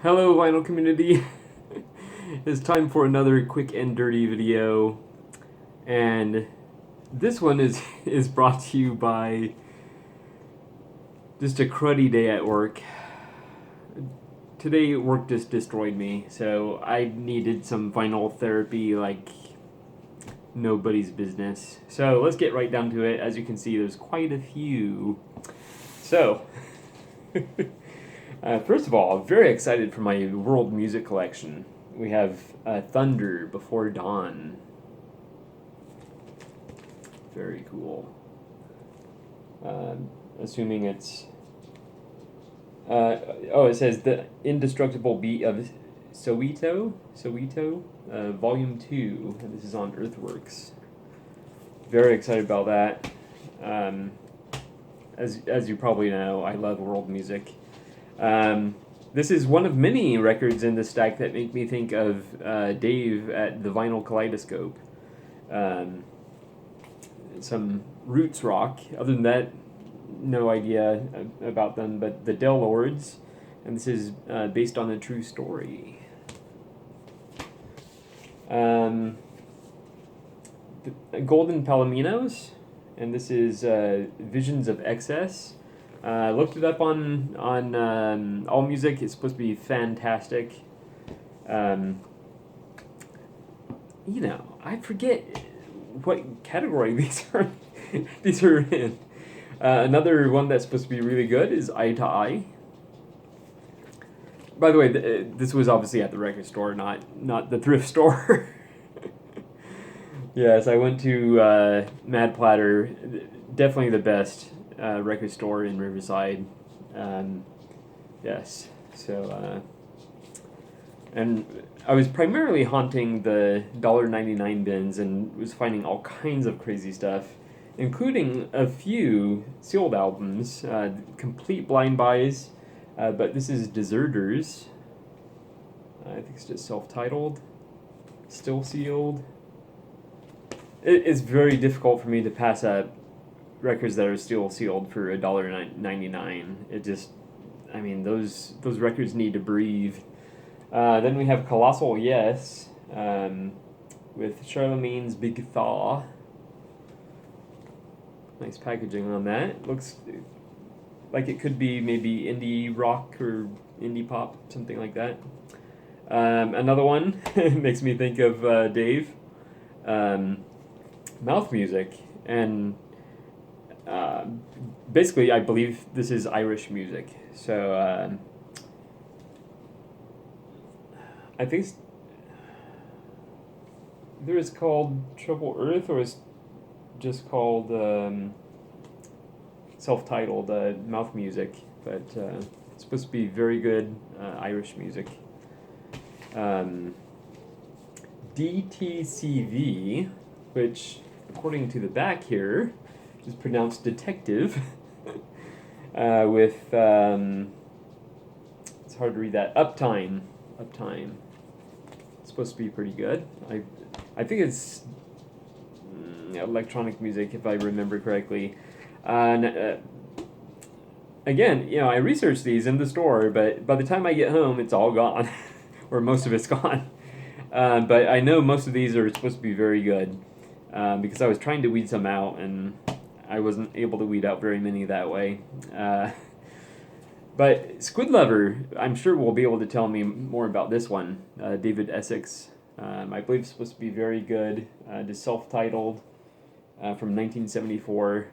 Hello, vinyl community. It's time for another quick and dirty video, and this one is is brought to you by just a cruddy day at work. Today, work just destroyed me, so I needed some vinyl therapy like nobody's business. So let's get right down to it. As you can see, there's quite a few. So. First of all, I'm very excited for my world music collection. We have Thunder Before Dawn. Very cool. Assuming it's... it says The Indestructible Beat of Soweto, Volume 2, and this is on Earthworks. Very excited about that. As you probably know, I love world music. This is one of many records in the stack that make me think of Dave at the Vinyl Kaleidoscope. Some roots rock. Other than that, no idea about them, but the Del Lords, and this is based on a true story. The Golden Palominos, and this is Visions of Excess. Looked it up on AllMusic. It's supposed to be fantastic. I forget what category these are in. Another one that's supposed to be really good is Eye to Eye. By the way, this was obviously at the record store, not the thrift store. Yes, I went to Mad Platter. Definitely the best record store in Riverside. Yes, so and I was primarily haunting the $1.99 bins and was finding all kinds of crazy stuff, including a few sealed albums, complete blind buys, but this is Deserters. I think it's just self-titled, still sealed. It's very difficult for me to pass up records that are still sealed for $1.99. It just, those records need to breathe. Then we have Colossal Yes, with Charlemagne's Big Thaw. Nice packaging on that. Looks like it could be maybe indie rock or indie pop, something like that. Another one makes me think of Dave. Mouth Music, and basically I believe this is Irish music. So I think either it's called Trouble Earth or it's just called self-titled Mouth Music, but it's supposed to be very good Irish music. DTCV, which according to the back here is pronounced detective, with it's hard to read that, Uptime. It's supposed to be pretty good. I think it's electronic music, if I remember correctly. Again, I researched these in the store, but by the time I get home, it's all gone, or most of it's gone. But I know most of these are supposed to be very good, because I was trying to weed some out, and I wasn't able to weed out very many that way. But Squid Lover, I'm sure will be able to tell me more about this one. David Essex, I believe it's supposed to be very good. Just self-titled, from 1974.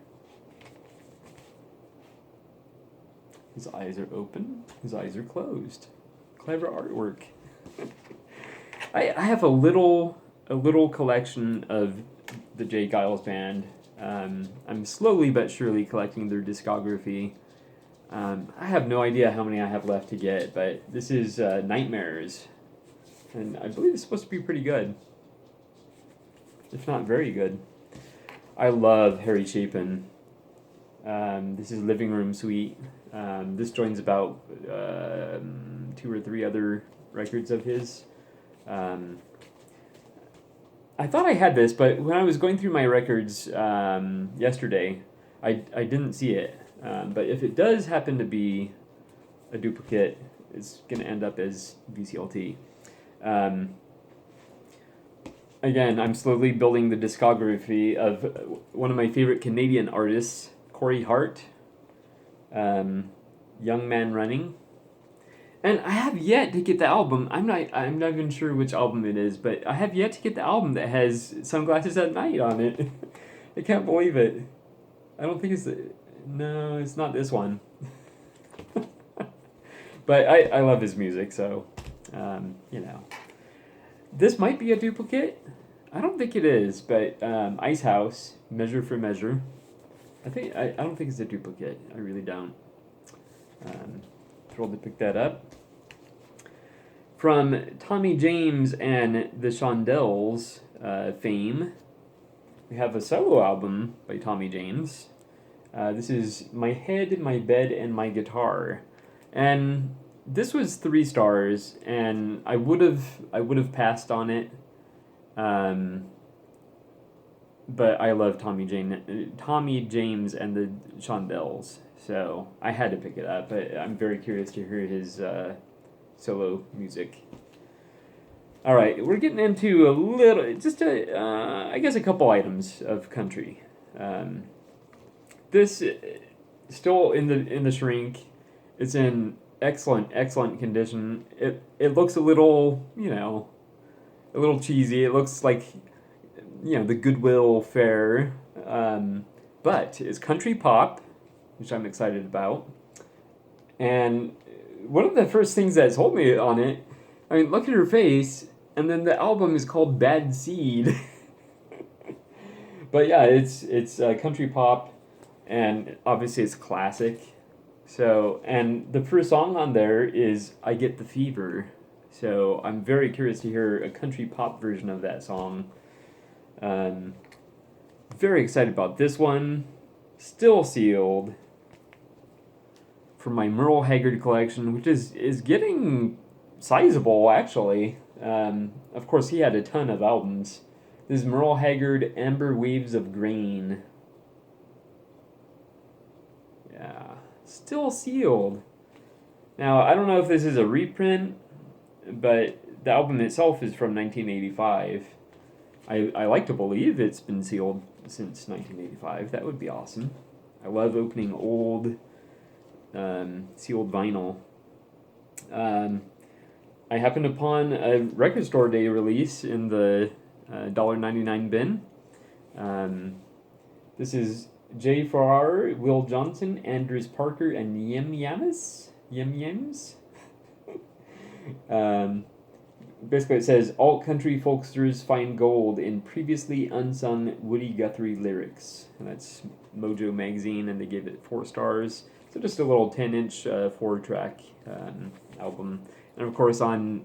His eyes are open. His eyes are closed. Clever artwork. I have a little collection of the J. Giles Band. I'm slowly but surely collecting their discography. I have no idea how many I have left to get, but this is Nightmares, and I believe it's supposed to be pretty good, if not very good. I love Harry Chapin. This is Living Room Suite. This joins about 2 or 3 other records of his. I thought I had this, but when I was going through my records yesterday, I didn't see it. But if it does happen to be a duplicate, it's going to end up as VCLT. Again, I'm slowly building the discography of one of my favorite Canadian artists, Hart, Young Man Running. And I have yet to get the album. I'm not even sure which album it is, but I have yet to get the album that has Sunglasses at Night on it. I can't believe it. I don't think no, it's not this one. But I love his music, so, you know. This might be a duplicate. I don't think it is, but Ice House, Measure for Measure. I don't think it's a duplicate. I really don't. Thrilled to pick that up. From Tommy James and the Shondells fame, we have a solo album by Tommy James. This is My Head, My Bed, and My Guitar. And this was 3 stars, and I would have passed on it. But I love Tommy James and the Shondells, so I had to pick it up. But I'm very curious to hear his solo music. All right, we're getting into I guess a couple items of country. This still in the shrink. It's in excellent condition. It looks a little, a little cheesy. It looks like, the Goodwill Fair, but it's country pop, which I'm excited about. And one of the first things that sold me on it, I mean, look at her face, and then the album is called Bad Seed. But yeah, it's country pop, and obviously it's classic. So, and the first song on there is I Get the Fever. So I'm very curious to hear a country pop version of that song. Very excited about this one. Still sealed from my Merle Haggard collection, which is getting sizable, actually. Of course, he had a ton of albums. This is Merle Haggard, Amber Waves of Grain. Yeah, still sealed. Now, I don't know if this is a reprint, but the album itself is from 1985. I like to believe it's been sealed since 1985. That would be awesome. I love opening old sealed vinyl. I happened upon a record store day release in the $1.99 bin. This is Jay Farrar, Will Johnson, Andrews Parker, and Yem Yams. Basically, it says, alt country folksters find gold in previously unsung Woody Guthrie lyrics. And that's Mojo Magazine, and they gave it 4 stars. So just a little 10-inch 4-track album. And of course, on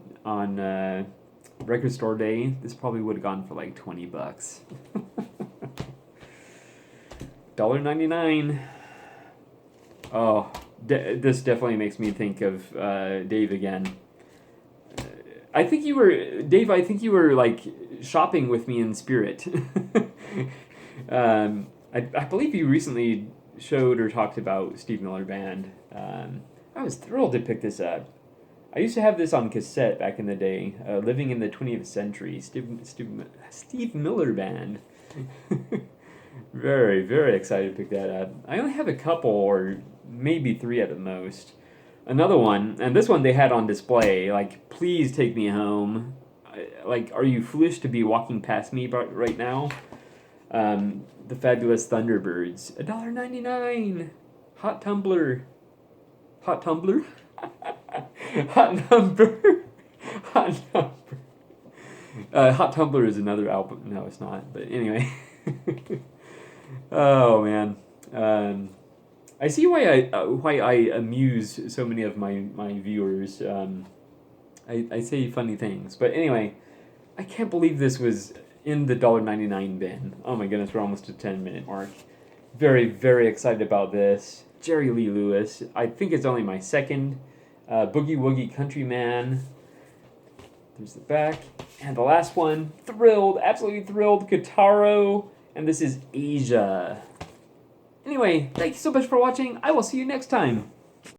record store day, this probably would have gone for like $20. $1.99. Oh, this definitely makes me think of Dave again. I think you were like shopping with me in spirit. I believe you recently showed or talked about Steve Miller Band. I was thrilled to pick this up. I used to have this on cassette back in the day, Living in the 20th Century, Steve Miller Band. Very, very excited to pick that up. I only have a couple, or maybe 3 at the most. Another one, and this one they had on display, like, please take me home. Like, are you foolish to be walking past me right now? The Fabulous Thunderbirds. $1.99. Hot tumbler. Hot tumbler? Hot number. Hot number. Hot Tumbler is another album. No, it's not. But anyway. Oh, man. I see why I amuse so many of my viewers. I say funny things. But anyway, I can't believe this was in the $1.99 bin. Oh my goodness, we're almost at 10-minute mark. Very, very excited about this. Jerry Lee Lewis. I think it's only my second. Boogie Woogie Countryman. There's the back. And the last one. Thrilled. Absolutely thrilled. Guitaro. And this is Asia. Anyway, thank you so much for watching. I will see you next time.